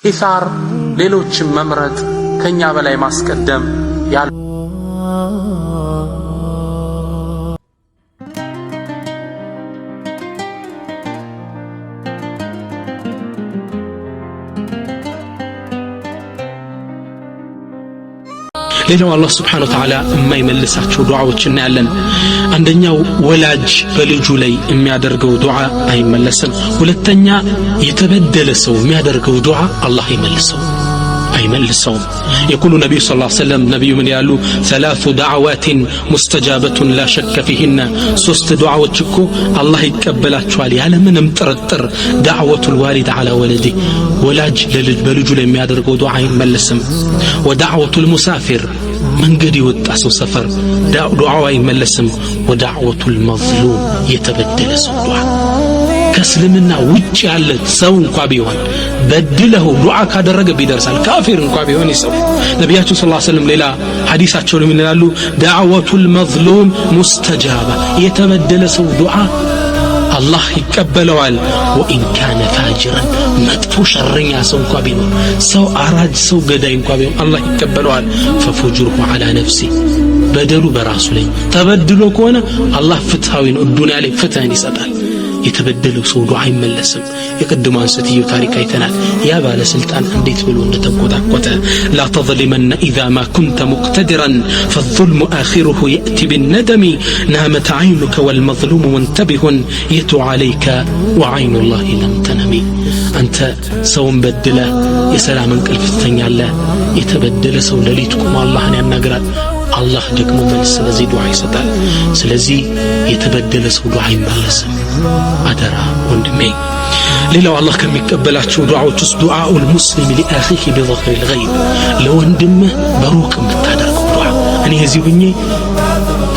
ኢሳር ሌሎችን መምረጥ ከኛ በላይ ማስቀደም ያለ ሌላው አላህ Subhanahu Wa Ta'ala የማይመልሳቸው ዱዓዎችና ያለን አንደኛው ወላጅ በልጁ ላይ የሚያደርገው ዱዓ አይመለስም። ሁለተኛ የተበደለ ሰው የሚያደርገው ዱዓ አላህ አይመልሰውም። يقول النبي صلى الله عليه وسلم نبي من يالو 3 دعوات مستجابة لا شك فيهن ሶስት ዱዓዎች እኮ አላህ ይቀበላቸዋል ያለ ምንም ጥርጥር دعوة الوالد على ولده ወላጅ በልጁ ላይ የሚያደርገው ዱዓ አይመለስም። ودعوة المسافر መንገድ የወጣ ሰው ሰፈር ዱዓው አይመለስም። ودعوة المظلوم የተበደለ ሰው ዱዓ ከእስልምና ውጭ ያለ ሰው እንኳን ቢሆን በድለው ዱዓ ካደረገ ቢደርሳል ካፊር እንኳን ቢሆን ይሰው ነብያችን ሰለላሁ ዐለይሂ ወሰለም ሌላ ሐዲሳቸው ላይ ምን ይላሉ? ዳዕወቱል መዝሉም ሙስተጃባ የተበደለ ሰው ዱዓ አላህ ይቀበለዋል። ወኢን ካነ ፋጅራን መጥፎ ሸረኛ ሰው እንኳን ቢሆን ሰው አራጅ ሰው ገዳይ እንኳን ቢሆን አላህ ይቀበለዋል። ፈፉጅሩሁ ዐላ ነፍሲ በደሉ በራሱ ላይ ተበድሎ ከሆነ አላህ ፍትሃዊ ነው ዱንያ ላይ ፍትህን ይሰጣል። የተበደለው ሰው ዱዓ አይመለስም። የቀድሞውን ሴትዮ ታሪክ አይተናል። ያ ባለ ስልጣን እንዴት ብሎ እንደተቆጣቆጠ لا تظلمن اذا ما كنت مقتدرا فالظلم اخره ياتي بالندم نامت عينك والمظلوم منتبه يتو عليك وعين الله لم تنم انت سوم بدله የሰላም እንቅልፍ ትተኛለህ። የተበደለ ሰው ሌሊትኩም አላህን ያናግራል። አላህ ደግሞ መልስ ስለዚህ ዱዓ ይሰጣል። ስለዚህ የተበደለ ሰው ዱዓ አይመለስም። አደራ ወንድሜ። ሌላው አላህ ከሚቀበላቸው ዱዓዎች ውስጥ ዱዓኡል ሙስሊም ለአኺሂ بظهر الغيب ለወንድምህ በሩቅ የምታደርገው ዱዓ። እኔ እዚህ ሆኜ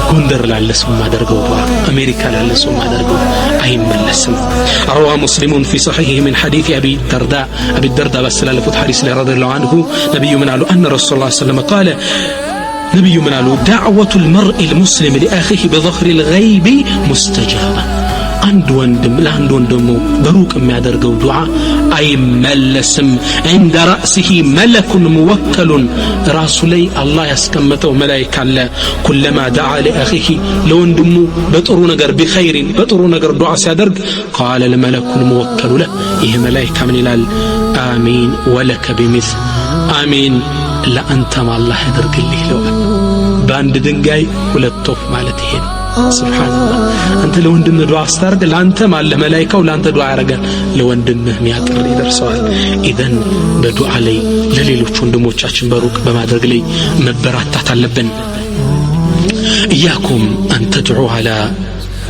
ጎንደር ላለ ሰው ማደርገው ዱዓ አሜሪካ ላለ ሰው ማደርገው አይመለስም። روى مسلم في صحيحه من حديث أبي الدرداء بسلالفت حديث رضي الله عنه نبي من قال أن رسول الله صلى الله عليه وسلم قال نبي من قالوا دعوة المرء المسلم لأخيه بظهر الغيب مستجابة አንድ ወንድም ለአንድ ወንድሙ በሩቅ የሚያደርገው ዱዓ አይመለስም። عند رأسه ملك موكل ራሱ ላይ አላህ ያስቀመጠው መላእክት አለ። كلما دعا لأخيه ለወንድሙ በጥሩ ነገር بخير በጥሩ ነገር ዱዓ ሲያደርግ قال الملك الموكل له ይሄ መላእክት ምን ይላል? آمين ولك بمثل آمين ለአንተም አላህ ያደርግልህ ይለዋል። በአንድ ድንጋይ ሁለት ወፍ ማለት ይሄ ነው። ሱብሃንአላህ አንተ ለወንድምህ ዱዓ አስታርግ ለአንተ ማለት መላእክቱ ለአንተ ዱዓ ያደርጋል ለወንድምህ የሚያጥር ይደርሰዋል። ኢዘን በዱዓ ላይ ለሌሎች ወንድሞቻችን በሩቅ በማድረግ ላይ መበራታት አለብን። ኢያኩም አን ተድዑ ዐላ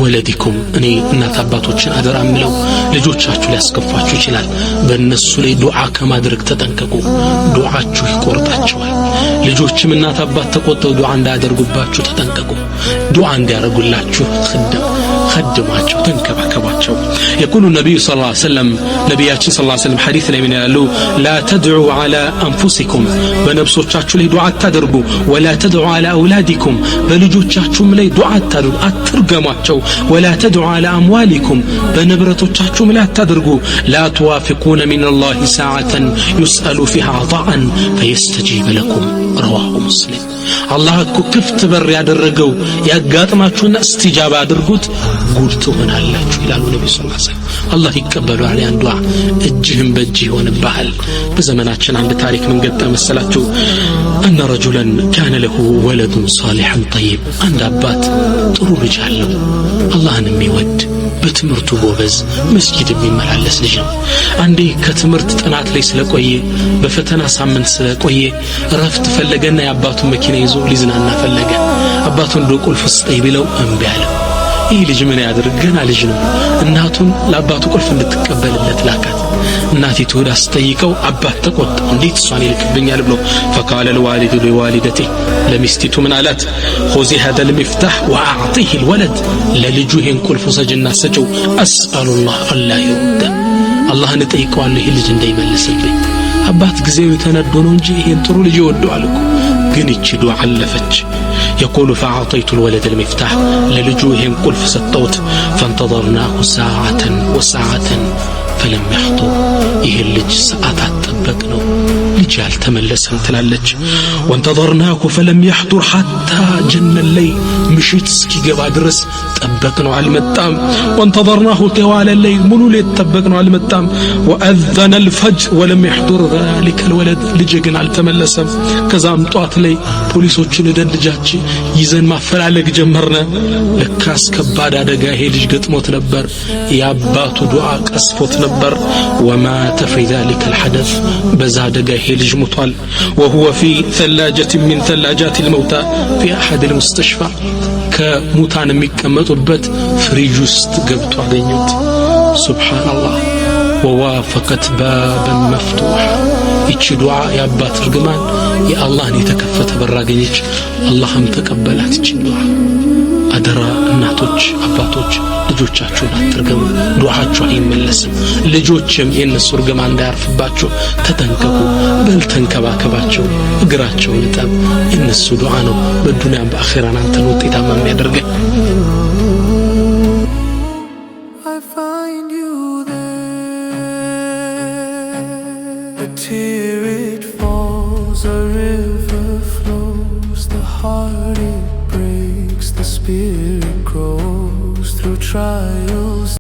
ወለዲኩም እኔ እናት አባቶችን አደራ ምለው ልጆቻችሁ ሊያስከፋችሁ ይችላል። በእነሱ ላይ ዱዓ ከማድረግ ተጠንቀቁ። ዱዓችሁ ይቆርጣቸዋል። ልጆችም እናት አባት ተቆጥተው ዱዓ እንዳያደርጉባችሁ ተጠንቀቁ። ዱዓ እንዲያደርጉላችሁ خدماتቸው ተንከባከባቸው። يقول النبي صلى الله عليه وسلم ነብያችን صلى الله عليه وسلم حديث ላይ ምን ያሉ لا تدعوا على انفسكم በነፍሶቻችሁ ላይ ዱዓ አታድርጉ ولا تدعوا على اولادكم በልጆቻችሁም ላይ ዱዓ አታድርጉ አትርገሟቸው ولا تدعوا على اموالكم በንብረቶቻችሁም ላይ አታድርጉ لا توافقون من الله ساعة يسأل فيها عطاء فيستجيب لكم رواه مسلم አላህ እኮ ክፍት በር ያደረገው ያጋጥማችሁና እስቲጃባ አድርጉት ጉድ ትሆናላችሁ ይላሉ ነብዩ ሰለላሁ ዐለይሂ ወሰለም። አላህ ይቀበላል ያን ዱዓ እጅህም በእጅ ይሆንብሃል። በዘመናችን አንድ ታሪክ ምን ገጠመ መሰላችሁ? أن رجلا كان له ولد صالح طيب አንድ አባት ጥሩ ልጅ አለው አላህን የሚወድ በትምህርቱ ጎበዝ መስጊድ የሚመላለስ ልጅ ነው። አንዴ ከትምህርት ጥናት ላይ ስለቆየ በፈተና ሳምንት ስለቆየ ረፍት ፈለገና የአባቱን መኪና ይዞ ሊዝናና ፈለገ። አባቱን ዶ ቁልፍ ስጠኝ ቢለው እምቢ አለ። ይህ ልጅ ምን ያድርግ? ገና ልጅ ነው። እናቱን ለአባቱ ቁልፍ እንድትቀበልለት ላካት። እናቲቱ ወዳ አስጠይቀው አባት ተቆጣ። እንዴት እሷን ይልክብኛል ብሎ فقال الوالد لوالدته ለሚስቲቱ ምን አላት? خذي هذا المفتاح واعطيه الولد ለልጁ ይሄን ቁልፍ ሰጅና ሰጨው اسال الله الا يرد አላህን ጠይቀዋለሁ ይሄ ልጅ እንዳይመልስልኝ። አባት ጊዜው ተነዶ ነው እንጂ ይሄን ጥሩ ልጅ ይወደዋል እኮ ግን እቺ ዱዓ አለፈች። يقول فأعطيت الولد المفتاح للجوهم قلف ستوت فانتظرناه ساعة وساعة فلم يحضر يهلج ساعات ጠበቅ ነው ልጅ አልተመለሰም ትላለች። ወንተظرناه فلم يحضر حتى جن الليل ምሽት እስኪገባ ድረስ ጠበቅ ነው አልመጣም። ወንተظرناه طوال الليل ሙሉ ሌት ጠበቅ ነው አልመጣም። وأذن الفجر ولم يحضر ذلك الولد ልጅ ግን አልተመለሰም። ከዛም ጧት ላይ ፖሊሶችን ደንጃች ይዘን ማፈላለግ ጀመርነ። ለካስ ከባድ አደጋ ይሄ ልጅ ገጥሞት ነበር። የአባቱ ዱዓ ቀስፎት ነበር። ومات في ذلك الحدث በዛ አደጋ ይሄ ልጅ ሞቷል። وهو في ثلاجة من ثلاجات الموتى في أحد المستشفى ከሙታን የሚቀመጡበት ፍሪጅ ውስጥ ገብቶ አገኙት። سبحان الله. ووافقت بابا مفتوحا ይቺ ዱዓ የአባት እርግማን የአላህን የተከፈተ በር አገኘች። አላህም ተቀበላት ይቺ ዱዓ። አደራ እናቶች አባቶች ልጆቻችሁን አትርገሙ። ዱዓችሁ አይመለስም። ልጆችም የነሱ እርግማን እንዳያርፍባችሁ ተጠንቀቁ። በል ተንከባከባቸው፣ እግራቸውን እጠብ። የነሱ ዱዓ ነው በዱንያም በአኺራም አንተን ውጤታማ የሚያደርገህ። Tear it falls, a river flows, the heart it breaks, the spirit grows through trials.